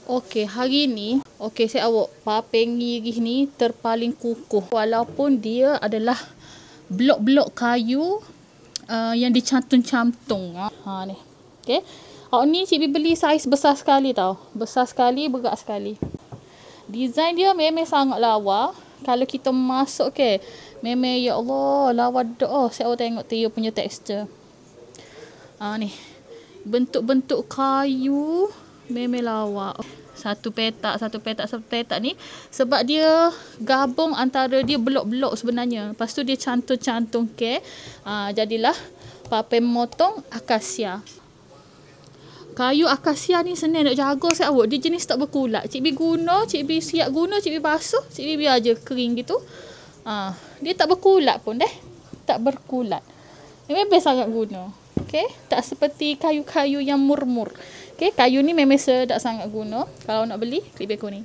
Okey, hari ni saya awak papengi ni terpaling kukuh walaupun dia adalah blok-blok kayu yang dicantum-cantum. Ni. Okey. Awak ni Cik Bi beli saiz besar sekali tau. Besar sekali, berat sekali. Design dia memang sangat lawa. Kalau kita masuk memang ya Allah, lawa dak. Saya awak tengok dia punya tekstur. Ni. Bentuk-bentuk kayu memang lawa. Satu petak ni sebab dia gabung antara dia blok-blok sebenarnya. Lepas tu dia cantum-cantum jadilah papen motong akasia. Kayu akasia ni senang nak jaga saya awak. Dia jenis tak berkulat. Cik Bi guna, Cik Bi siap guna, Cik Bi basuh, Cik Bi biar je kering gitu. Dia tak berkulat pun tak berkulat. Memang best sangat guna. Okey, tak seperti kayu-kayu yang murmur. Okey, kayu ni memang sedap sangat guna. Kalau nak beli, klik beg kuning.